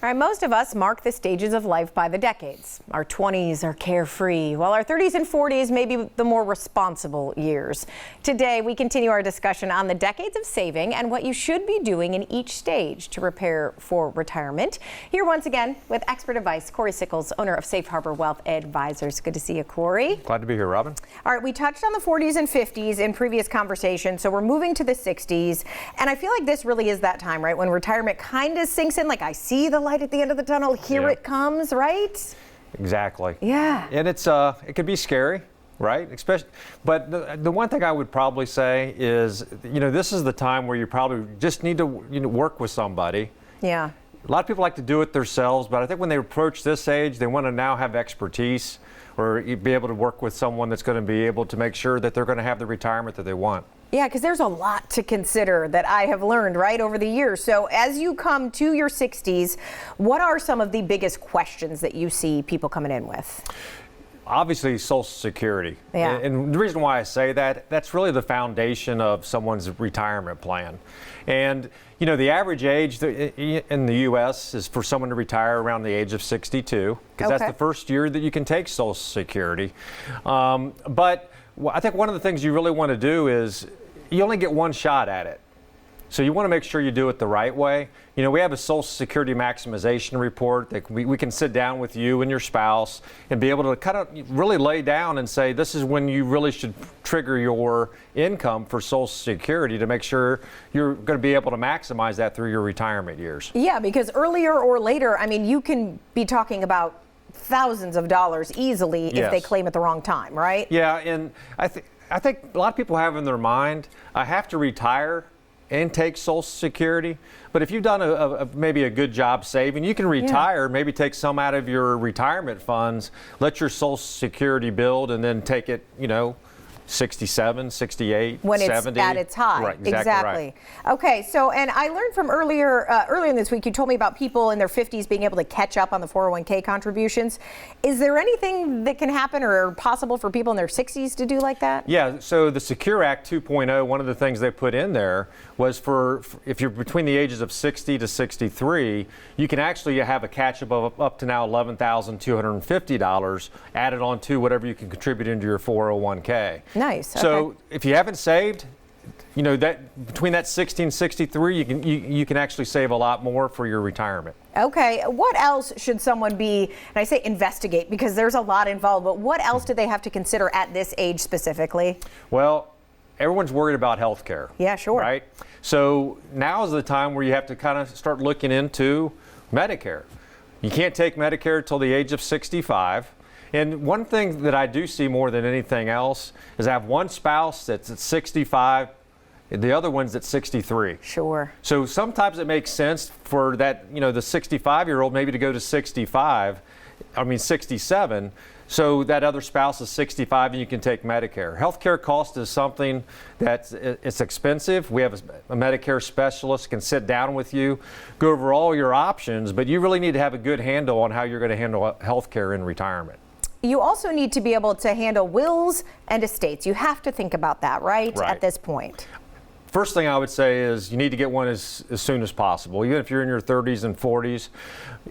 All right, most of us mark the stages of life by the decades. Our 20s are carefree, while our 30s and 40s may be the more responsible years. Today, we continue our discussion on the decades of saving and what you should be doing in each stage to prepare for retirement. Here once again with expert advice, Cory Sickles, owner of Safe Harbor Wealth Advisors. Good to see you, Cory. Glad to be here, Robin. All right, we touched on the 40s and 50s in previous conversations, so we're moving to the 60s. And I feel like this really is that time, right, when retirement kind of sinks in, like I see the light at the end of the tunnel, here it comes, right? Exactly. Yeah. And it could be scary, right? Especially, but the one thing I would probably say is, this is the time where you probably just need to work with somebody. Yeah. A lot of people like to do it themselves, but I think when they approach this age, they want to now have expertise or be able to work with someone that's going to be able to make sure that they're going to have the retirement that they want. Yeah, because there's a lot to consider that I have learned, right, over the years. So as you come to your 60s, what are some of the biggest questions that you see people coming in with? Obviously, Social Security. Yeah. And the reason why I say that, that's really the foundation of someone's retirement plan. And, the average age in the U.S. is for someone to retire around the age of 62, because that's the first year that you can take Social Security. But I think one of the things you really want to do is you only get one shot at it. So you want to make sure you do it the right way. We have a Social Security maximization report that we can sit down with you and your spouse and be able to kind of really lay down and say, this is when you really should trigger your income for Social Security to make sure you're going to be able to maximize that through your retirement years. Yeah, because earlier or later, you can be talking about thousands of dollars easily if they claim at the wrong time, right? Yeah, and I think a lot of people have in their mind, I have to retire and take Social Security. But if you've done maybe a good job saving, you can retire, maybe take some out of your retirement funds, let your Social Security build, and then take it, 67, 68, when 70. It's at its high. Right, exactly. Right. Okay, so, and I learned from earlier in this week, you told me about people in their 50s being able to catch up on the 401k contributions. Is there anything that can happen or possible for people in their 60s to do like that? Yeah, so the Secure Act 2.0, one of the things they put in there was for if you're between the ages of 60 to 63, you can actually have a catch-up of up to now $11,250 added on to whatever you can contribute into your 401k. Nice. So if you haven't saved, that between that 60 and 63, you can actually save a lot more for your retirement. Okay. What else should someone be, and I say investigate because there's a lot involved, but what else do they have to consider at this age specifically? Well, everyone's worried about health care. Yeah, sure. Right? So now is the time where you have to kind of start looking into Medicare. You can't take Medicare until the age of 65. And one thing that I do see more than anything else is I have one spouse that's at 65, and the other one's at 63. Sure. So sometimes it makes sense for that, the 65-year-old maybe to go to 67, so that other spouse is 65 and you can take Medicare. Healthcare cost is something it's expensive. We have a Medicare specialist can sit down with you, go over all your options, but you really need to have a good handle on how you're going to handle healthcare in retirement. You also need to be able to handle wills and estates. You have to think about that, right? At this point. First thing I would say is you need to get one as soon as possible, even if you're in your 30s and 40s.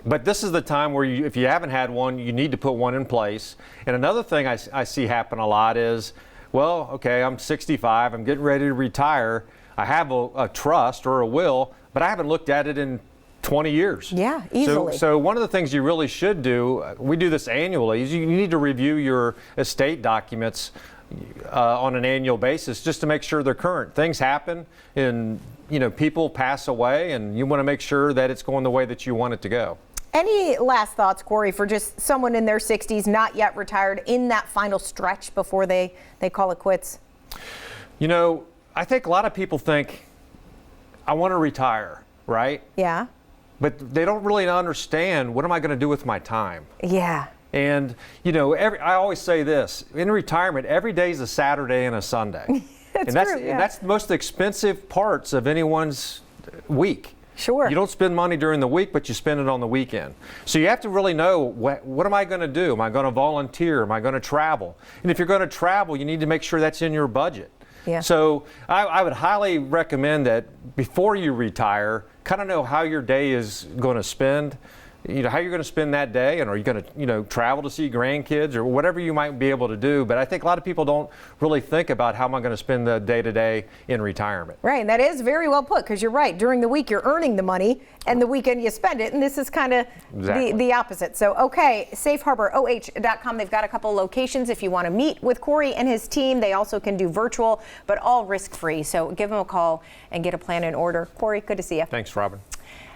But this is the time where if you haven't had one, you need to put one in place. And another thing I see happen a lot is, well, okay, I'm 65, I'm getting ready to retire. I have a trust or a will, but I haven't looked at it in 20 years. Yeah, easily. So one of the things you really should do, we do this annually, is you need to review your estate documents on an annual basis just to make sure they're current. Things happen and people pass away and you want to make sure that it's going the way that you want it to go. Any last thoughts, Cory, for just someone in their 60s not yet retired in that final stretch before they call it quits? I think a lot of people think, I want to retire, right? Yeah. But they don't really understand, what am I going to do with my time? Yeah. And, I always say this, in retirement, every day is a Saturday and a Sunday. That's true, yeah. And that's the most expensive parts of anyone's week. Sure. You don't spend money during the week, but you spend it on the weekend. So you have to really know, what am I going to do? Am I going to volunteer? Am I going to travel? And if you're going to travel, you need to make sure that's in your budget. Yeah. So I would highly recommend that before you retire, kind of know how your day is going to spend. How you're going to spend that day, and are you going to, travel to see grandkids or whatever you might be able to do. But I think a lot of people don't really think about how am I going to spend the day to day in retirement. Right, and that is very well put, because you're right. During the week, you're earning the money, and the weekend you spend it, and this is kind of the opposite. So, okay, safeharboroh.com. They've got a couple locations if you want to meet with Cory and his team. They also can do virtual, but all risk-free. So give them a call and get a plan in order. Cory, good to see you. Thanks, Robin.